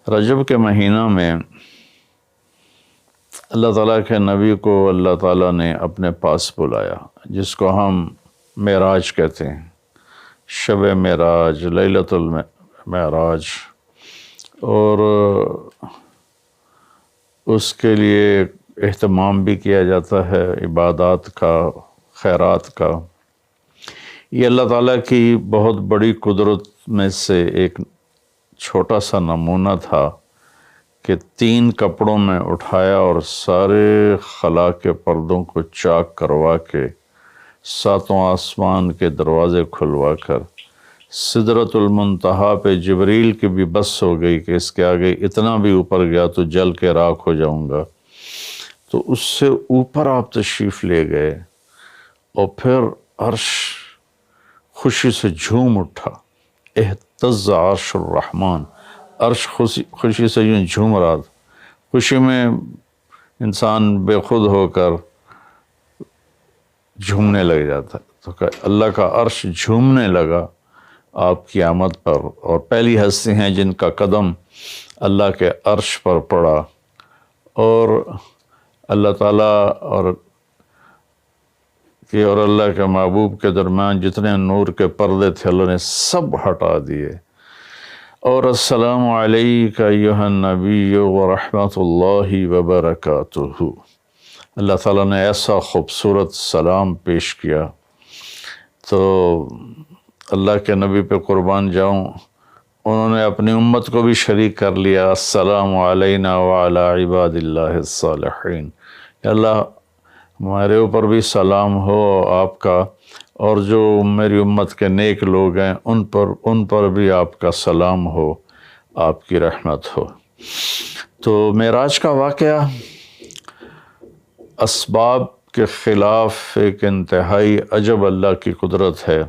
رجب کے مہینہ میں اللہ تعالیٰ کے نبی کو اللہ تعالیٰ نے اپنے پاس بلایا، جس کو ہم معراج کہتے ہیں، شب معراج، لیلۃ المعراج، اور اس کے لیے اہتمام بھی کیا جاتا ہے عبادات کا، خیرات کا۔ یہ اللہ تعالیٰ کی بہت بڑی قدرت میں سے ایک چھوٹا سا نمونہ تھا کہ 3 کپڑوں میں اٹھایا اور سارے خلا کے پردوں کو چاک کروا کے 7 آسمان کے دروازے کھلوا کر سدرۃ المنتہا پہ جبریل کی بھی بس ہو گئی کہ اس کے آگے اتنا بھی اوپر گیا تو جل کے راکھ ہو جاؤں گا، تو اس سے اوپر آپ تشریف لے گئے، اور پھر عرش خوشی سے جھوم اٹھا، اہتز عرش الرحمن، عرش خوشی سے یوں جھوم رہا تھا۔ خوشی میں انسان بے خود ہو کر جھومنے لگ جاتا ہے، تو کہ اللہ کا عرش جھومنے لگا آپ کی آمد پر، اور پہلی ہستی ہیں جن کا قدم اللہ کے عرش پر پڑا، اور اللہ تعالیٰ اور اللہ کے محبوب کے درمیان جتنے نور کے پردے تھے اللہ نے سب ہٹا دیے، اور السلام علیک ایھا النبی ورحمۃ اللہ وبرکاتہ۔ اللہ تعالیٰ نے ایسا خوبصورت سلام پیش کیا، تو اللہ کے نبی پہ قربان جاؤں، انہوں نے اپنی امت کو بھی شریک کر لیا، السلام علینا وعلی عباد اللہ الصالحین، اللہ ہمارے اوپر بھی سلام ہو آپ کا، اور جو میری امت کے نیک لوگ ہیں ان پر بھی آپ کا سلام ہو، آپ کی رحمت ہو۔ تو معراج کا واقعہ اسباب کے خلاف ایک انتہائی عجب اللہ کی قدرت ہے،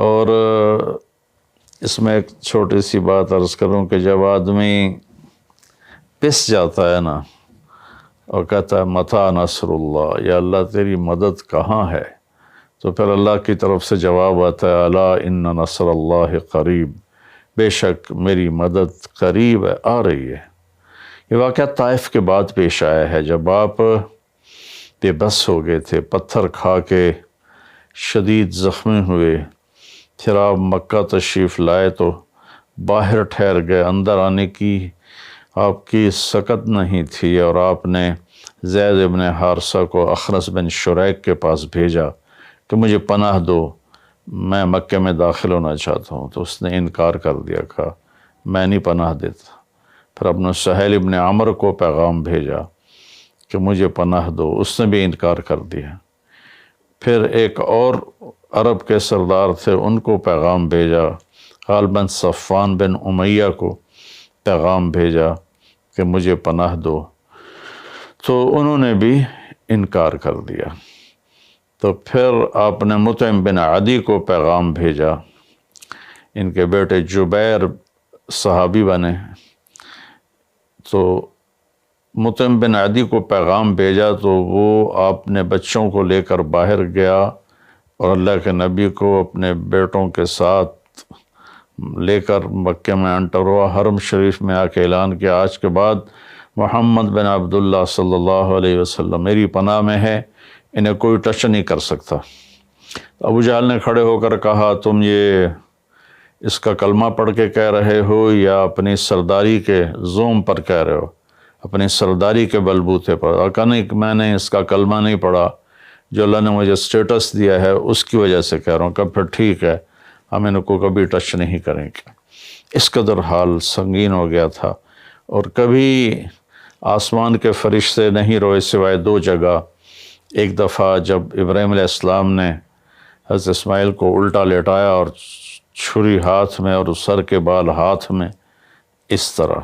اور اس میں ایک چھوٹی سی بات عرض کروں کہ جب آدمی پس جاتا ہے نا اور کہتا ہے متی نصر اللہ، یا اللہ تیری مدد کہاں ہے، تو پھر اللہ کی طرف سے جواب آتا ہے الا ان نصر اللہ قریب، بے شک میری مدد قریب ہے، آ رہی ہے۔ یہ واقعہ طائف کے بعد پیش آیا ہے، جب آپ بے بس ہو گئے تھے، پتھر کھا کے شدید زخمی ہوئے، پھر آپ مکہ تشریف لائے تو باہر ٹھہر گئے، اندر آنے کی آپ کی سکت نہیں تھی، اور آپ نے زید ابن حارثہ کو اخنس بن شریک کے پاس بھیجا کہ مجھے پناہ دو، میں مکہ میں داخل ہونا چاہتا ہوں، تو اس نے انکار کر دیا، کہا میں نہیں پناہ دیتا۔ پھر اپنے سہیل ابن عمر کو پیغام بھیجا کہ مجھے پناہ دو، اس نے بھی انکار کر دیا۔ پھر ایک اور عرب کے سردار تھے، ان کو پیغام بھیجا، غالباً صفوان بن امیہ کو پیغام بھیجا کہ مجھے پناہ دو، تو انہوں نے بھی انکار کر دیا۔ تو پھر آپ نے مطعم بن عدی کو پیغام بھیجا، ان کے بیٹے جبیر صحابی بنے، تو مطعم بن عدی کو پیغام بھیجا تو وہ آپ نے بچوں کو لے کر باہر گیا، اور اللہ کے نبی کو اپنے بیٹوں کے ساتھ لے کر مکہ میں انٹر ہوا، حرم شریف میں آ کے اعلان کیا آج کے بعد محمد بن عبداللہ صلی اللہ علیہ وسلم میری پناہ میں ہے، انہیں کوئی ٹچ نہیں کر سکتا۔ ابو جہل نے کھڑے ہو کر کہا تم یہ اس کا کلمہ پڑھ کے کہہ رہے ہو یا اپنی سرداری کے زوم پر کہہ رہے ہو، اپنی سرداری کے بلبوتے پر؟ اور کہا نہیں، میں نے اس کا کلمہ نہیں پڑھا، جو اللہ نے مجھے سٹیٹس دیا ہے اس کی وجہ سے کہہ رہا ہوں۔ کہ پھر ٹھیک ہے، ہم ان کو کبھی ٹچ نہیں کریں گے۔ اس قدر حال سنگین ہو گیا تھا، اور کبھی آسمان کے فرشتے نہیں روئے سوائے 2 جگہ۔ ایک دفعہ جب ابراہیم علیہ السلام نے حضرت اسماعیل کو الٹا لیٹایا اور چھری ہاتھ میں اور سر کے بال ہاتھ میں اس طرح،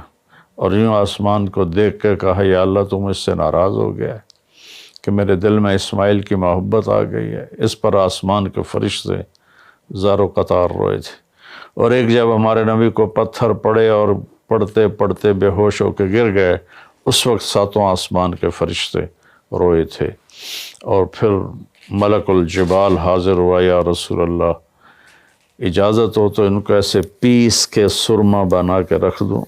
اور یوں آسمان کو دیکھ کے کہا یا اللہ تو مجھ سے ناراض ہو گیا ہے کہ میرے دل میں اسماعیل کی محبت آ گئی ہے۔ اس پر آسمان کے فرشتے زار و قطار روئے تھے۔ اور ایک جب ہمارے نبی کو پتھر پڑے اور پڑھتے پڑھتے بے ہوش ہو کے گر گئے، اس وقت 7 آسمان کے فرشتے روئے تھے، اور پھر ملک الجبال حاضر ہوا، یا رسول اللہ اجازت ہو تو ان کو ایسے پیس کے سرما بنا کے رکھ دوں؟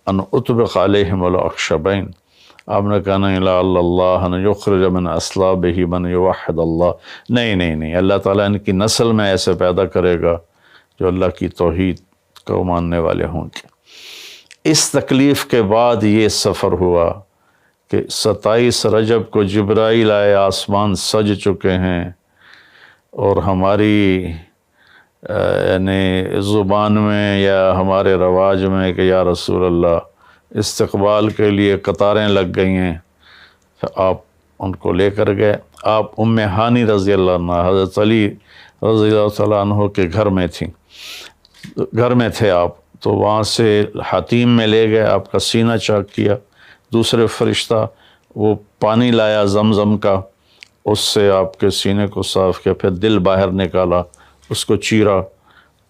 ان اطبق علیہم الاخشبین، آپ نے کہا نہیں لعل اللہ ان یخرج من اصلابہ من یوحد اللہ، نہیں، اللہ تعالیٰ ان کی نسل میں ایسے پیدا کرے گا جو اللہ کی توحید کو ماننے والے ہوں گے۔ اس تکلیف کے بعد یہ سفر ہوا کہ 27 رجب کو جبرائیل آئے، آسمان سج چکے ہیں، اور ہماری یعنی زبان میں یا ہمارے رواج میں کہ یا رسول اللہ استقبال کے لیے قطاریں لگ گئی ہیں، آپ ان کو لے کر گئے۔ آپ ام ہانی رضی اللہ عنہ، حضرت علی رضی اللہ تعالیٰ عنہ کے گھر میں تھے آپ، تو وہاں سے حتیم میں لے گئے، آپ کا سینہ چاک کیا، دوسرے فرشتہ وہ پانی لایا زمزم کا، اس سے آپ کے سینے کو صاف کیا، پھر دل باہر نکالا، اس کو چیرا،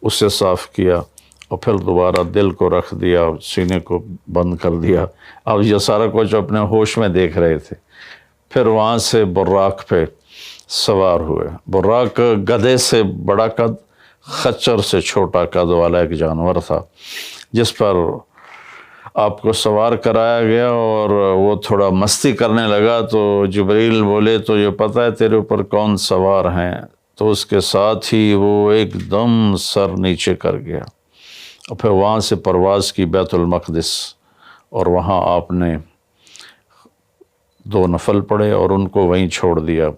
اسے صاف کیا، اور پھر دوبارہ دل کو رکھ دیا، سینے کو بند کر دیا۔ اب یہ سارا کچھ اپنے ہوش میں دیکھ رہے تھے۔ پھر وہاں سے براق پہ سوار ہوئے۔ براق گدھے سے بڑا قد، خچر سے چھوٹا قد والا ایک جانور تھا، جس پر آپ کو سوار کرایا گیا، اور وہ تھوڑا مستی کرنے لگا تو جبریل بولے تو یہ پتہ ہے تیرے اوپر کون سوار ہیں؟ تو اس کے ساتھ ہی وہ ایک دم سر نیچے کر گیا، اور پھر وہاں سے پرواز کی بیت المقدس، اور وہاں آپ نے 2 نفل پڑھے اور ان کو وہیں چھوڑ دیا،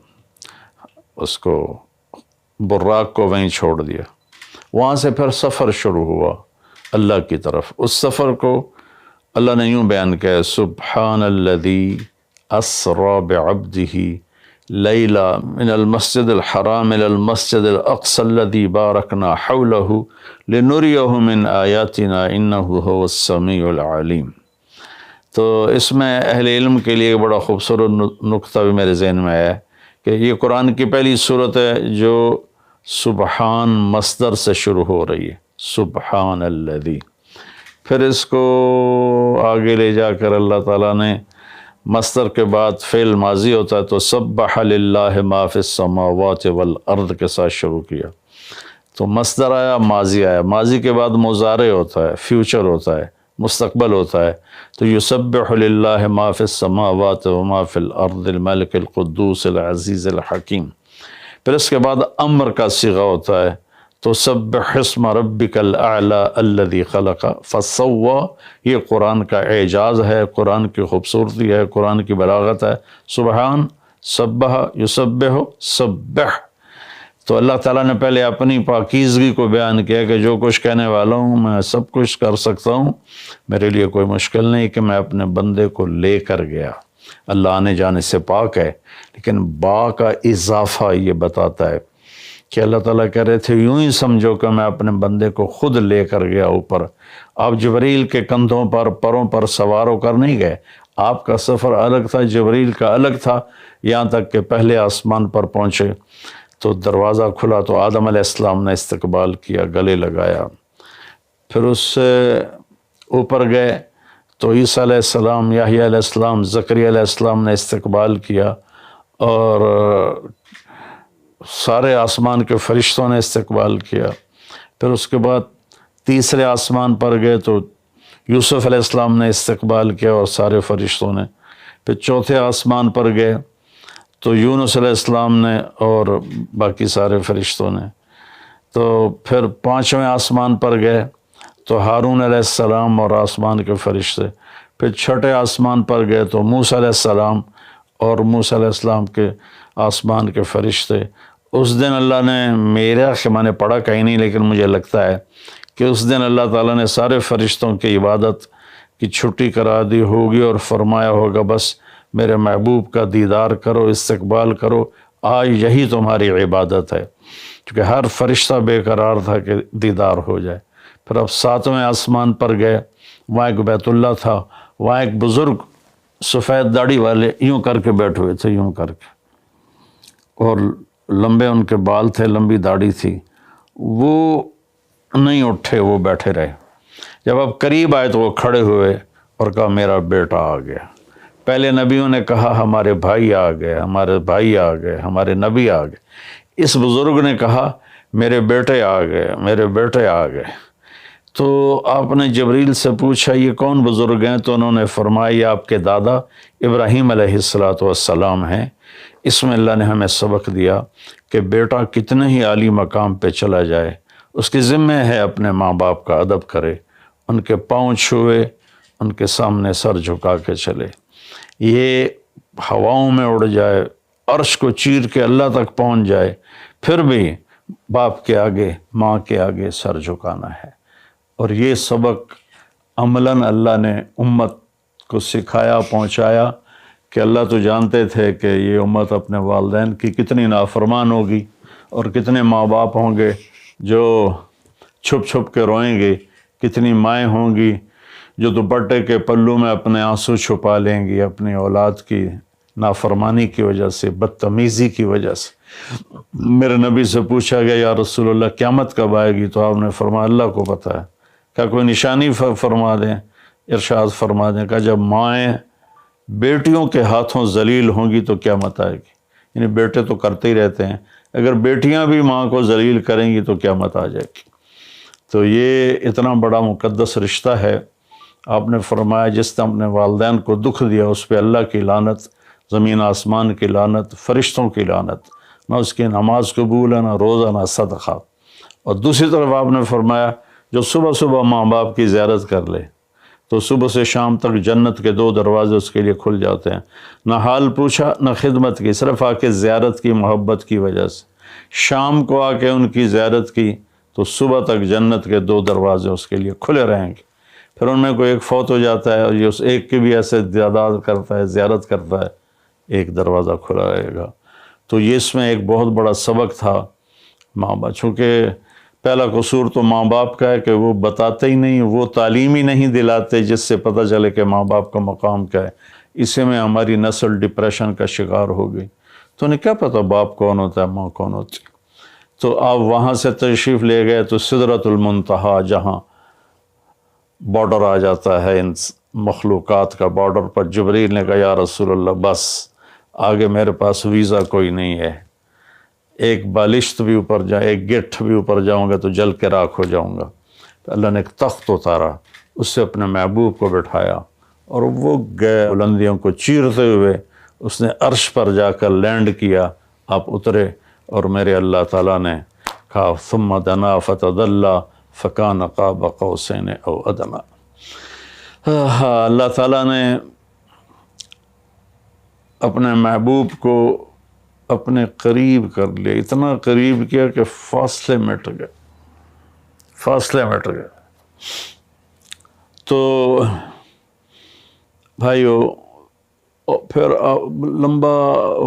اس کو براق کو وہیں چھوڑ دیا۔ وہاں سے پھر سفر شروع ہوا اللہ کی طرف۔ اس سفر کو اللہ نے یوں بیان کیا، سبحان الذی اسری بعبدہ لیلا من المسجد الحرام الى المسجد الاقصى الذي بارکنا حولہ لنریہ من آیاتنا انہ هو السمیع العلیم۔ تو اس میں اہل علم کے لیے بڑا خوبصورت نقطہ بھی میرے ذہن میں ہے کہ یہ قرآن کی پہلی صورت ہے جو سبحان مصدر سے شروع ہو رہی ہے، سبحان الذی۔ پھر اس کو آگے لے جا کر اللہ تعالیٰ نے مصدر کے بعد فعل ماضی ہوتا ہے تو سبح للہ ما فی السماوات والارض کے ساتھ شروع کیا، تو مصدر آیا، ماضی آیا، ماضی کے بعد مضارع ہوتا ہے، فیوچر ہوتا ہے، مستقبل ہوتا ہے، تو یسبح للہ ما فی السماوات وما فی الارض الملک القدوس العزیز الحکیم۔ پھر اس کے بعد امر کا صیغہ ہوتا ہے تو سبح اسم ربک الاعلی الذی خلق فسوی۔ یہ قرآن کا اعجاز ہے، قرآن کی خوبصورتی ہے، قرآن کی بلاغت ہے۔ سبحان، سبح، یسبح، سبح۔ تو اللہ تعالیٰ نے پہلے اپنی پاکیزگی کو بیان کیا کہ جو کچھ کہنے والا ہوں میں سب کچھ کر سکتا ہوں، میرے لیے کوئی مشکل نہیں کہ میں اپنے بندے کو لے کر گیا۔ اللہ آنے جانے سے پاک ہے، لیکن با کا اضافہ یہ بتاتا ہے کہ اللہ تعالیٰ کہہ رہے تھے یوں ہی سمجھو کہ میں اپنے بندے کو خود لے کر گیا اوپر۔ آپ جبریل کے کندھوں پر، پروں پر سوار ہو کر نہیں گئے، آپ کا سفر الگ تھا، جبریل کا الگ تھا، یہاں تک کہ پہلے آسمان پر پہنچے تو دروازہ کھلا تو آدم علیہ السلام نے استقبال کیا، گلے لگایا۔ پھر اس سے اوپر گئے تو عیسیٰ علیہ السلام، یحییٰ علیہ السلام، زکریا علیہ السلام نے استقبال کیا، اور سارے آسمان کے فرشتوں نے استقبال کیا۔ پھر اس کے بعد تیسرے آسمان پر گئے تو یوسف علیہ السلام نے استقبال کیا اور سارے فرشتوں نے۔ پھر چوتھے آسمان پر گئے تو یونس علیہ السلام نے اور باقی سارے فرشتوں نے۔ تو پھر پانچویں آسمان پر گئے تو ہارون علیہ السلام اور آسمان کے فرشتے۔ پھر چھٹے آسمان پر گئے تو موسیٰ علیہ السلام اور موسیٰ علیہ السلام کے آسمان کے فرشتے۔ اس دن اللہ نے، میرا میں نے پڑھا کہیں نہیں لیکن مجھے لگتا ہے کہ اس دن اللہ تعالیٰ نے سارے فرشتوں کی عبادت کی چھٹی کرا دی ہوگی اور فرمایا ہوگا بس میرے محبوب کا دیدار کرو، استقبال کرو، آج یہی تمہاری عبادت ہے، کیونکہ ہر فرشتہ بے قرار تھا کہ دیدار ہو جائے۔ پھر اب ساتویں آسمان پر گئے، وہاں ایک بیت اللہ تھا، وہاں ایک بزرگ سفید داڑھی والے یوں کر کے بیٹھے ہوئے تھے، یوں کر کے، اور لمبے ان کے بال تھے، لمبی داڑھی تھی، وہ نہیں اٹھے، وہ بیٹھے رہے۔ جب اب قریب آئے تو وہ کھڑے ہوئے اور کہا میرا بیٹا آ گیا۔ پہلے نبیوں نے کہا ہمارے بھائی آ گئے، ہمارے بھائی آ گئے، ہمارے نبی آ گئے۔ اس بزرگ نے کہا میرے بیٹے آ گئے، میرے بیٹے آ گئے۔ تو آپ نے جبریل سے پوچھا یہ کون بزرگ ہیں؟ تو انہوں نے فرمایا یہ آپ کے دادا ابراہیم علیہ السلام ہیں۔ اس میں اللہ نے ہمیں سبق دیا کہ بیٹا کتنے ہی عالی مقام پہ چلا جائے، اس کے ذمہ ہے اپنے ماں باپ کا ادب کرے، ان کے پاؤں چھوئے، ان کے سامنے سر جھکا کے چلے۔ یہ ہواؤں میں اڑ جائے، عرش کو چیر کے اللہ تک پہنچ جائے، پھر بھی باپ کے آگے، ماں کے آگے سر جھکانا ہے۔ اور یہ سبق عملاً اللہ نے امت کو سکھایا، پہنچایا کہ اللہ تو جانتے تھے کہ یہ امت اپنے والدین کی کتنی نافرمان ہوگی، اور کتنے ماں باپ ہوں گے جو چھپ چھپ کے روئیں گے، کتنی مائیں ہوں گی جو دوپٹے کے پلو میں اپنے آنسو چھپا لیں گی اپنی اولاد کی نافرمانی کی وجہ سے، بدتمیزی کی وجہ سے۔ میرے نبی سے پوچھا گیا یا رسول اللہ قیامت کب آئے گی؟ تو آپ نے فرمایا اللہ کو پتہ ہے۔ کیا کوئی نشانی فرما دیں؟ ارشاد فرما دیں کہ جب مائیں بیٹیوں کے ہاتھوں ذلیل ہوں گی تو قیامت آئے گی۔ یعنی بیٹے تو کرتے ہی رہتے ہیں، اگر بیٹیاں بھی ماں کو ذلیل کریں گی تو قیامت آ جائے گی۔ تو یہ اتنا بڑا مقدس رشتہ ہے۔ آپ نے فرمایا جس نے اپنے والدین کو دکھ دیا اس پہ اللہ کی لعنت، زمین آسمان کی لعنت، فرشتوں کی لعنت، نہ اس کی نماز قبول ہے، نہ روزہ، نہ صدقہ۔ اور دوسری طرف آپ نے فرمایا جو صبح صبح ماں باپ کی زیارت کر لے تو صبح سے شام تک جنت کے 2 دروازے اس کے لیے کھل جاتے ہیں۔ نہ حال پوچھا نہ خدمت کی، صرف آ کے زیارت کی محبت کی وجہ سے۔ شام کو آ کے ان کی زیارت کی تو صبح تک جنت کے 2 دروازے اس کے لیے کھلے رہیں گے۔ پھر ان میں کوئی ایک فوت ہو جاتا ہے اور یہ اس ایک کی بھی ایسے تعداد کرتا ہے، زیارت کرتا ہے، ایک دروازہ کھلا رہے گا۔ تو یہ اس میں ایک بہت بڑا سبق تھا ماں باپ، چونکہ پہلا قصور تو ماں باپ کا ہے کہ وہ بتاتے ہی نہیں، وہ تعلیم ہی نہیں دلاتے جس سے پتہ چلے کہ ماں باپ کا مقام کیا ہے۔ اسی میں ہماری نسل ڈپریشن کا شکار ہو گئی۔ تو انہیں کیا پتہ باپ کون ہوتا ہے، ماں کون ہوتی ہے؟ تو آپ وہاں سے تشریف لے گئے تو سدرۃ المنتہا، جہاں بارڈر آ جاتا ہے ان مخلوقات کا، بارڈر پر جبریل نے کہا یا رسول اللہ بس آگے میرے پاس ویزا کوئی نہیں ہے، ایک بالشت بھی اوپر جائے، ایک گٹھ بھی اوپر جاؤں گا تو جل کے راکھ ہو جاؤں گا۔ تو اللہ نے ایک تخت اتارا، اس سے اپنے محبوب کو بٹھایا اور وہ گئے بلندیوں کو چیرتے ہوئے، اس نے عرش پر جا کر لینڈ کیا، آپ اترے اور میرے اللہ تعالیٰ نے کہا ثم دنا فتدلی فکان قاب قوسین او ادنی۔ اللہ تعالیٰ نے اپنے محبوب کو اپنے قریب کر لیا، اتنا قریب کیا کہ فاصلے مٹ گئے، فاصلے مٹ گئے۔ تو بھائیو پھر لمبا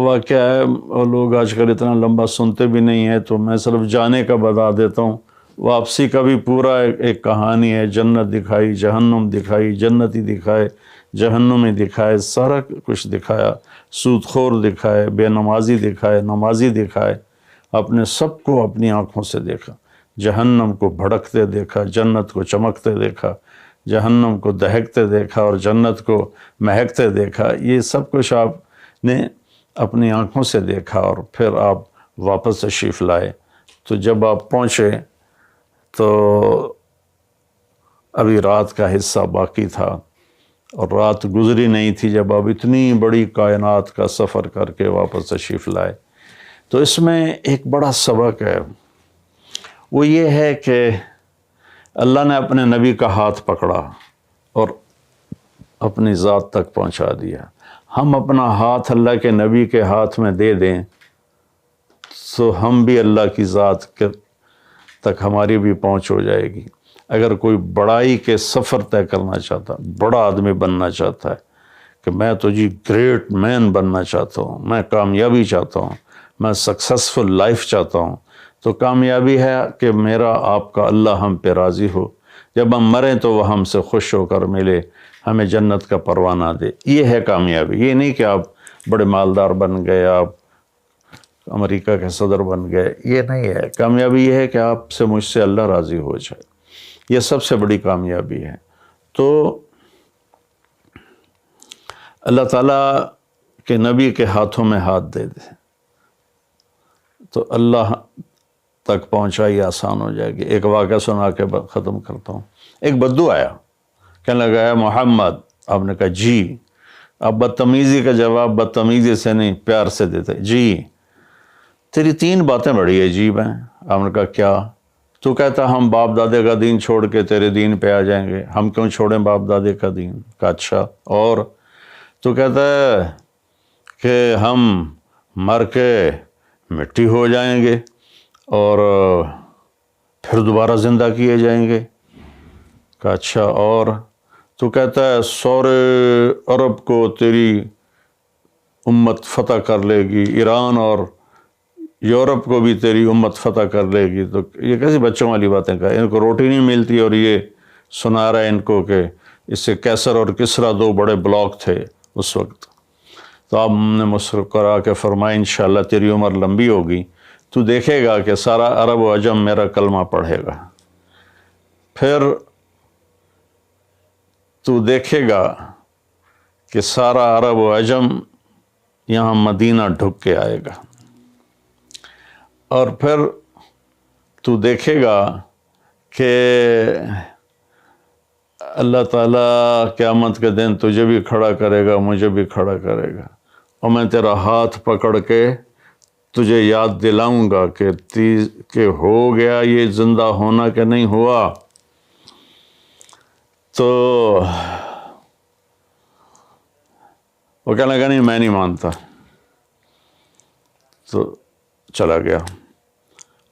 واقعہ ہے، اور لوگ آج کل اتنا لمبا سنتے بھی نہیں ہیں، تو میں صرف جانے کا بتا دیتا ہوں۔ واپسی کا بھی پورا ایک کہانی ہے، جنت دکھائی، جہنم دکھائی، جنتی دکھائے، جہنمی دکھائے، سارا کچھ دکھایا، سود خور دکھائے، بے نمازی دکھائے، نمازی دکھائے، اپنے سب کو اپنی آنکھوں سے دیکھا، جہنم کو بھڑکتے دیکھا، جنت کو چمکتے دیکھا، جہنم کو دہکتے دیکھا اور جنت کو مہکتے دیکھا۔ یہ سب کچھ آپ نے اپنی آنکھوں سے دیکھا، اور پھر آپ واپس تشریف لائے۔ تو جب آپ پہنچے تو ابھی رات کا حصہ باقی تھا اور رات گزری نہیں تھی جب آپ اتنی بڑی کائنات کا سفر کر کے واپس تشریف لائے۔ تو اس میں ایک بڑا سبق ہے، وہ یہ ہے کہ اللہ نے اپنے نبی کا ہاتھ پکڑا اور اپنی ذات تک پہنچا دیا۔ ہم اپنا ہاتھ اللہ کے نبی کے ہاتھ میں دے دیں تو ہم بھی اللہ کی ذات تک ہماری بھی پہنچ ہو جائے گی۔ اگر کوئی بڑائی کے سفر طے کرنا چاہتا، بڑا آدمی بننا چاہتا ہے کہ میں تو جی گریٹ مین بننا چاہتا ہوں، میں کامیابی چاہتا ہوں، میں سکسیسفل لائف چاہتا ہوں، تو کامیابی ہے کہ میرا آپ کا اللہ ہم پہ راضی ہو، جب ہم مریں تو وہ ہم سے خوش ہو کر ملے، ہمیں جنت کا پروانہ دے۔ یہ ہے کامیابی۔ یہ نہیں کہ آپ بڑے مالدار بن گئے، آپ امریکہ کے صدر بن گئے، یہ نہیں ہے کامیابی۔ یہ ہے کہ آپ سے، مجھ سے اللہ راضی ہو جائے، یہ سب سے بڑی کامیابی ہے۔ تو اللہ تعالیٰ کے نبی کے ہاتھوں میں ہاتھ دے دے تو اللہ تک پہنچائی آسان ہو جائے گی۔ ایک واقعہ سنا کے ختم کرتا ہوں۔ ایک بدو آیا، کہنے لگا ہے محمد، آپ نے کہا جی۔ اب بدتمیزی کا جواب بدتمیزی سے نہیں، پیار سے دیتے، جی تیری 3 باتیں بڑی عجیب ہیں۔ آپ نے کہا کیا؟ تو کہتا ہم باپ دادے کا دین چھوڑ کے تیرے دین پہ آ جائیں گے، ہم کیوں چھوڑیں باپ دادے کا دین؟ کہا اچھا، اور؟ تو کہتا ہے کہ ہم مر کے مٹی ہو جائیں گے اور پھر دوبارہ زندہ کیے جائیں گے۔ کہا اچھا، اور؟ تو کہتا ہے سورے عرب کو تیری امت فتح کر لے گی، ایران اور یورپ کو بھی تیری امت فتح کر لے گی۔ تو یہ کیسی بچوں والی باتیں کہا، ان کو روٹی نہیں ملتی اور یہ سنا رہا ہے ان کو کہ اس سے کیسر اور کسرا 2 بڑے بلاک تھے اس وقت۔ تو آپ نے مسکرا کے فرمایا انشاءاللہ تیری عمر لمبی ہوگی، تو دیکھے گا کہ سارا عرب و عجم میرا کلمہ پڑھے گا، پھر تو دیکھے گا کہ سارا عرب و عجم یہاں مدینہ ڈھک کے آئے گا، اور پھر تو دیکھے گا کہ اللہ تعالیٰ قیامت کے دن تجھے بھی کھڑا کرے گا، مجھے بھی کھڑا کرے گا، اور میں تیرا ہاتھ پکڑ کے تجھے یاد دلاؤں گا کہ ہو گیا یہ زندہ ہونا کہ نہیں ہوا۔ تو وہ کہنے لگا نہیں میں نہیں مانتا، تو چلا گیا۔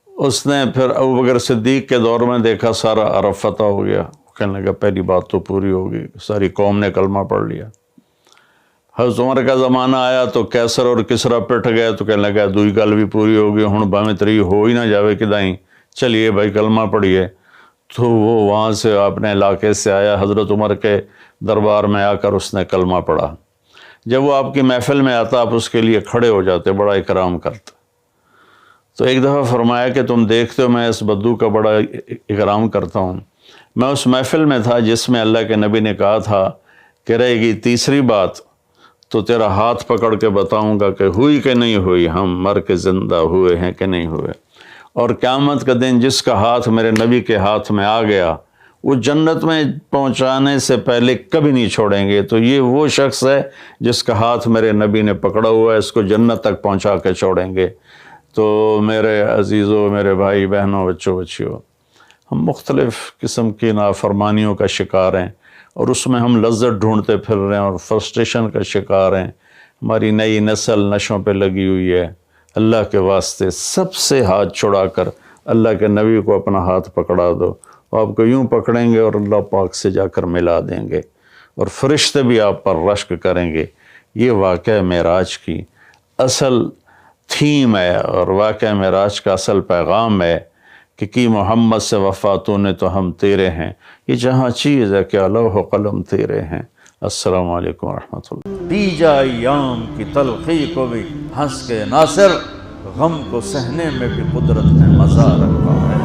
اس نے پھر ابوبکر صدیق کے دور میں دیکھا سارا عرب فتح ہو گیا، کہنے لگا پہلی بات تو پوری ہوگی، ساری قوم نے کلمہ پڑھ لیا۔ حضرت عمر کا زمانہ آیا تو کیسر اور کسرا پٹ گئے، تو کہنے لگا دوئی گل بھی پوری ہوگی، ہن بھاویں تری ہو ہی نہ جاوے کدائیں، چلیے بھائی کلمہ پڑھیے۔ تو وہ وہاں سے اپنے علاقے سے آیا، حضرت عمر کے دربار میں آ کر اس نے کلمہ پڑھا۔ جب وہ آپ کی محفل میں آتا آپ اس کے لیے کھڑے ہو جاتے، بڑا اکرام کرتے۔ تو ایک دفعہ فرمایا کہ تم دیکھتے ہو میں اس بدو کا بڑا اکرام کرتا ہوں، میں اس محفل میں تھا جس میں اللہ کے نبی نے کہا تھا کہ رہے گی تیسری بات تو تیرا ہاتھ پکڑ کے بتاؤں گا کہ ہوئی کہ نہیں ہوئی، ہم مر کے زندہ ہوئے ہیں کہ نہیں ہوئے، اور قیامت کا دن جس کا ہاتھ میرے نبی کے ہاتھ میں آ گیا وہ جنت میں پہنچانے سے پہلے کبھی نہیں چھوڑیں گے۔ تو یہ وہ شخص ہے جس کا ہاتھ میرے نبی نے پکڑا ہوا ہے، اس کو جنت تک پہنچا کے چھوڑیں گے۔ تو میرے عزیزوں، میرے بھائی بہنوں، بچوں بچیوں، ہم مختلف قسم کی نافرمانیوں کا شکار ہیں اور اس میں ہم لذت ڈھونڈتے پھر رہے ہیں اور فرسٹریشن کا شکار ہیں۔ ہماری نئی نسل نشوں پہ لگی ہوئی ہے۔ اللہ کے واسطے سب سے ہاتھ چھڑا کر اللہ کے نبی کو اپنا ہاتھ پکڑا دو، آپ کو یوں پکڑیں گے اور اللہ پاک سے جا کر ملا دیں گے، اور فرشتے بھی آپ پر رشک کریں گے۔ یہ واقعہ معراج کی اصل تھیم ہے اور واقعہ معراج کا اصل پیغام ہے کہ کی محمد سے وفاتوں نے تو ہم تیرے ہیں، یہ جہاں چیز ہے کہ لوح و قلم تیرے ہیں۔ السلام علیکم ورحمۃ اللہ۔ دی جائے ایام کی تلخی کو بھی ہنس کے ناصر، غم کو سہنے میں بھی قدرت نے مزہ رکھا ہے۔